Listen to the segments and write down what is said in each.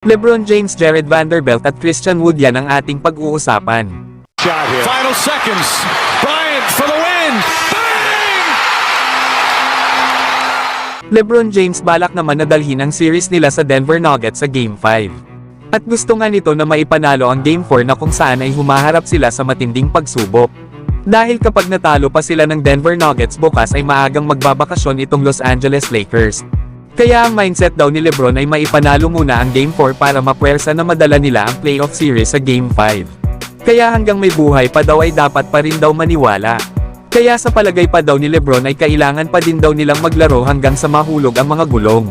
LeBron James, Jared Vanderbilt at Christian Wood, yan ang ating pag-uusapan. Final seconds. Bryant for the win. Bang! LeBron James balak naman na dalhin ang series nila sa Denver Nuggets sa Game 5. At gusto nga nito na maipanalo ang Game 4 na kung saan ay humaharap sila sa matinding pagsubok. Dahil kapag natalo pa sila ng Denver Nuggets bukas ay maagang magbabakasyon itong Los Angeles Lakers. Kaya ang mindset daw ni LeBron ay maipanalo muna ang Game 4 para mapuwersa na madala nila ang playoff series sa Game 5. Kaya hanggang may buhay pa daw ay dapat pa rin daw maniwala. Kaya sa palagay pa daw ni LeBron ay kailangan pa din daw nilang maglaro hanggang sa mahulog ang mga gulong.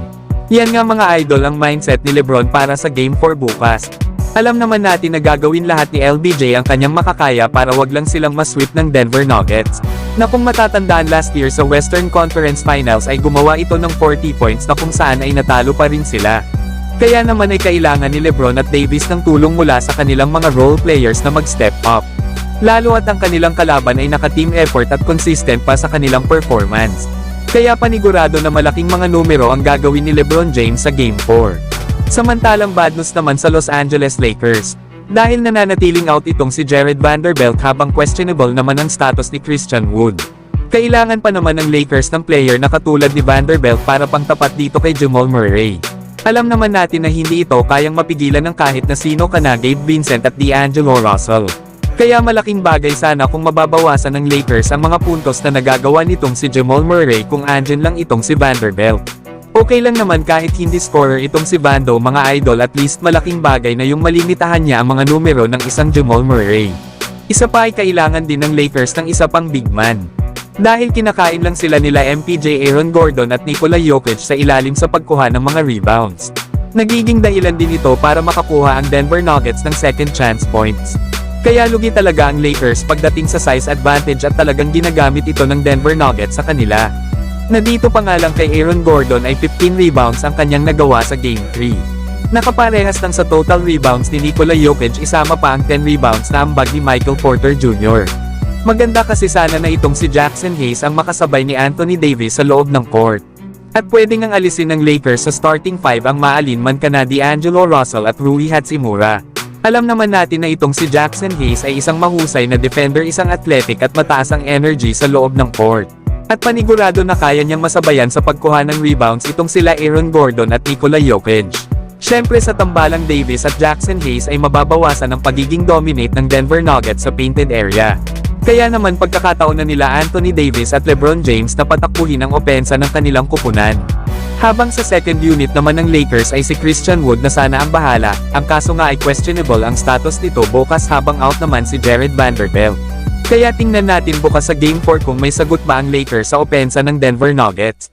Yan nga mga idol ang mindset ni LeBron para sa Game 4 bukas. Alam naman natin na gagawin lahat ni LBJ ang kanyang makakaya para wag lang silang masweep ng Denver Nuggets. Na kung matatandaan last year sa Western Conference Finals ay gumawa ito ng 40 points na kung saan ay natalo pa rin sila. Kaya naman ay kailangan ni LeBron at Davis ng tulong mula sa kanilang mga role players na mag-step up. Lalo at ang kanilang kalaban ay naka-team effort at consistent pa sa kanilang performance. Kaya panigurado na malaking mga numero ang gagawin ni LeBron James sa Game 4. Samantalang bad news naman sa Los Angeles Lakers. Dahil nananatiling out itong si Jared Vanderbilt habang questionable naman ang status ni Christian Wood. Kailangan pa naman ng Lakers ng player na katulad ni Vanderbilt para pangtapat dito kay Jamal Murray. Alam naman natin na hindi ito kayang mapigilan ng kahit na sino kana Gabe Vincent at D'Angelo Russell. Kaya malaking bagay sana kung mababawasan ng Lakers ang mga puntos na nagagawa nitong si Jamal Murray kung andyan lang itong si Vanderbilt. Okay lang naman kahit hindi scorer itong si Vando mga idol, at least malaking bagay na yung malimitahan niya ang mga numero ng isang Jamal Murray. Isa pa ay kailangan din ng Lakers ng isa pang big man. Dahil kinakain lang sila nila MPJ, Aaron Gordon at Nikola Jokic sa ilalim sa pagkuha ng mga rebounds. Nagiging dahilan din ito para makakuha ang Denver Nuggets ng second chance points. Kaya lugi talaga ang Lakers pagdating sa size advantage at talagang ginagamit ito ng Denver Nuggets sa kanila. Na dito pa nga lang kay Aaron Gordon ay 15 rebounds ang kanyang nagawa sa Game 3. Nakaparehas lang sa total rebounds ni Nikola Jokic, isama pa ang 10 rebounds na ambag ni Michael Porter Jr. Maganda kasi sana na itong si Jackson Hayes ang makasabay ni Anthony Davis sa loob ng court. At pwede ngang alisin ng Lakers sa starting 5 ang maalinman kana D'Angelo Russell at Rui Hachimura. Alam naman natin na itong si Jackson Hayes ay isang mahusay na defender, isang athletic at mataas ang energy sa loob ng court. At panigurado na kaya niyang masabayan sa pagkuha ng rebounds itong sila Aaron Gordon at Nikola Jokic. Siyempre sa tambalang Davis at Jackson Hayes ay mababawasan ang pagiging dominate ng Denver Nuggets sa painted area. Kaya naman pagkakataon na nila Anthony Davis at LeBron James na patakbuhin ang opensa ng kanilang kupunan. Habang sa second unit naman ng Lakers ay si Christian Wood na sana ang bahala, ang kaso nga ay questionable ang status nito bukas habang out naman si Jared Vanderbilt. Kaya tingnan natin bukas sa Game 4 kung may sagot ba ang Lakers sa opensa ng Denver Nuggets.